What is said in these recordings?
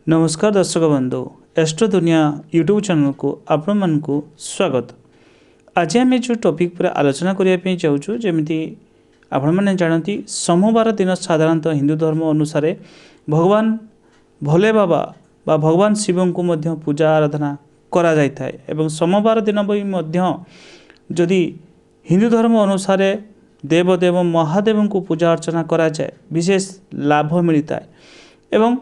नमस्कार दर्शक बंधु एस्ट्रो दुनिया यूट्यूब चैनल को आपण मानकु स्वागत। आज आम जो टॉपिक पर आलोचना करने चाहूँ जमी आपण मैंने जानती सोमवार दिन साधारणतः हिंदू धर्म अनुसार भगवान भोले बाबा बा भगवान शिव को मध्य पूजा आराधना करा जाय थाए एवं सोमवार दिन भी मध्य जदि हिंदू धर्म अनुसार देवदेव महादेव को पूजा अर्चना करा जाए विशेष लाभ मिलता है। एवं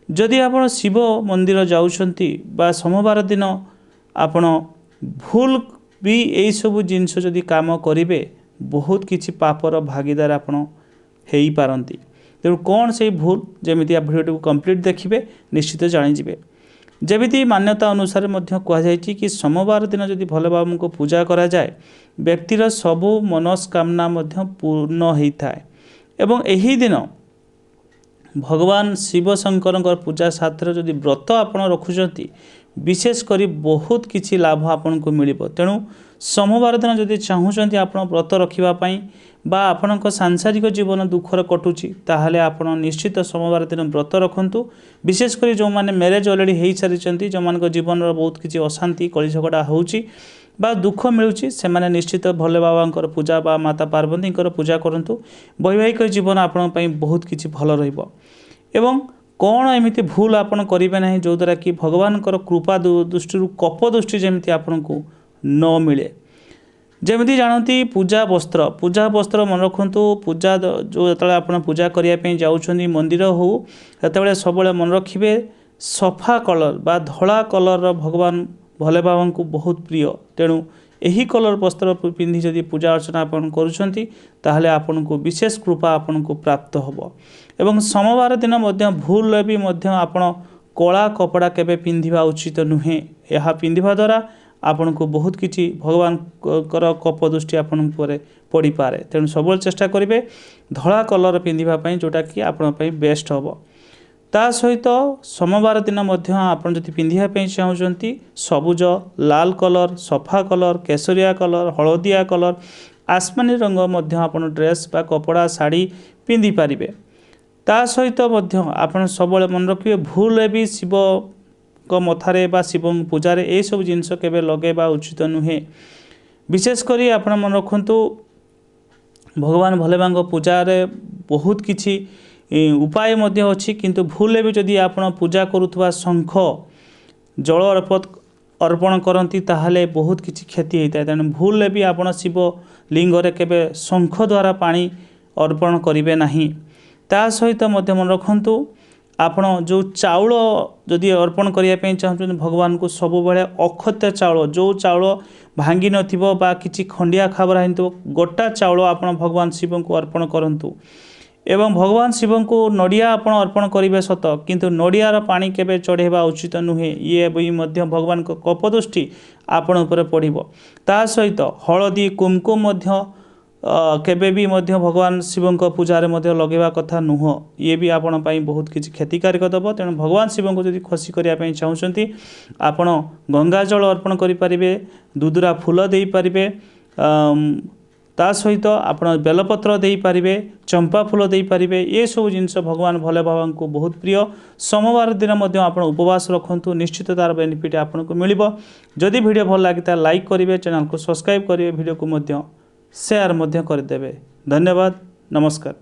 जदि आपण शिव मंदिर जाउछंती बा सोमवार दिन आपण भूल भी यही सब जिनस जदि काम करेंगे बहुत किछि पापर भागीदार आपण हेई पारंती। तेणु कौन से भूल जमी आप भिडियो को कंप्लीट देखिए निश्चित जानीजे। जमी मान्यता अनुसार कहुई कि सोमवार दिन जदि भोले बाबा को पूजा करा जाए व्यक्तिर सबु मनस्कामना पूर्ण होता है। एवं यही दिन भगवान शिव शंकर पूजा साथ जदि व्रत आपण रखुंट विशेषकर बहुत किछि लाभ आपन को मिल। तेणु सोमवार दिन जदि चाहूँगी आप व्रत रखापी बा आपण सांसारिक जीवन दुखर कटुची ताहले आपण निश्चित सोमवार दिन व्रत रखु। विशेषकर जो मैंने मैरेज अलरेडी हो सारी जो मान जीवन बहुत किसी अशांति कली झगड़ा होची बा दुख मिलूँ से मैंने निश्चित भोले बाबा पूजा बा माता पार्वती पूजा करूँ। वैवाहिक जीवन आपण बहुत किसी भल रहिबो। एवं कौन एमती भूल आपड़ करेंगे ना जो द्वारा कि भगवान कृपा दृष्टि कप दृष्टि जमी आपण को न मिले। जमी जानती पूजा वस्त्र मन रखु पूजा जो आप पूजा करने जाऊँच मंदिर हो से सब मन रखिए सफा कलर बा धला कलर भगवान भोले बाबा को बहुत प्रिय। तेणु यही कलर वस्त्र पिंधि जदि पूजा अर्चना आपन करुछंती ताहले आपन को विशेष कृपा आपन को प्राप्त होबो। एवं सोमवार दिन मध्य भूल भी मध्य आपन कला कपड़ा केबे पिंधिबा उचित नुहे। यह पिंधिबा द्वारा आपन को बहुत किछि भगवान कर कप दृष्टि आपन पर पड़ी पारे। तेणु सब चेष्टा करेंगे धला कलर पिंधिबा पई जोटा कि आपन पई बेस्ट होबो। ता सहित सोमवार दिन आपन जदि पिंधिया चाहूँगी सबुज लाल कलर सफा कलर केसरिया कलर हलदिया कलर आसमानी रंग आपन ड्रेस बा कपड़ा साड़ी पिंधि पारिबे। ता सहित आपन सब मन रखिए भूल भी शिव को मथारे बा शिव पूजार ये सब जिनस केबे लगेबा उचित नुहे। विशेषकर आपन मन रखु भगवान भोले बाबा पूजार बहुत किछि उपाय अच्छी किंतु भूल भी जदि आप पूजा करुवा शंख जल अर्पण करती ताहले बहुत किछि क्षति होता है। तेणु भूल भी आप शिव लिंगरे केबे शंख द्वारा पानी अर्पण करेंगे नहीं। ता सहित मन रखु आपण जो चाउल जदि अर्पण करने चाहते भगवान को सब बड़े अखत्य चाउल जो चाउल भांगी नथिबो बा किछि खंडिया खाबरा हिंतो गोटा चाउल आपण भगवान शिव को अर्पण करंतु। एवं भगवान शिव को नड़िया आपण अर्पण करेंगे सत किंतु नड़ियार पानी केबे चढ़ेबा उचित नुहे। ये भी मध्य भगवान को कपदृष्टि आपण उपर पड़िबो। ता सहित हलदी कुमकुम केबे भी मध्य भगवान शिव पूजार लगेवा कथा नुह। ये भी आपण पाई बहुत किछि क्षतिकारक दब। तेणु भगवान शिव को जदि खुशी करने चाहूँगी आपण गंगा जल अर्पण करें दुदुरा फूल दे पारे ता सहित आप बेलपत्र दे पारे चंपा फूल दे पारे। ये सब जिनस भगवान भोले बाबा को बहुत प्रिय। सोमवार दिन आप उपवास रखु निश्चित तार बेनिफिट आपन को मिल। जदि वीडियो भल लगी लाइक करेंगे चैनल को सब्सक्राइब करेंगे वीडियो को शेयर करदे। धन्यवाद नमस्कार।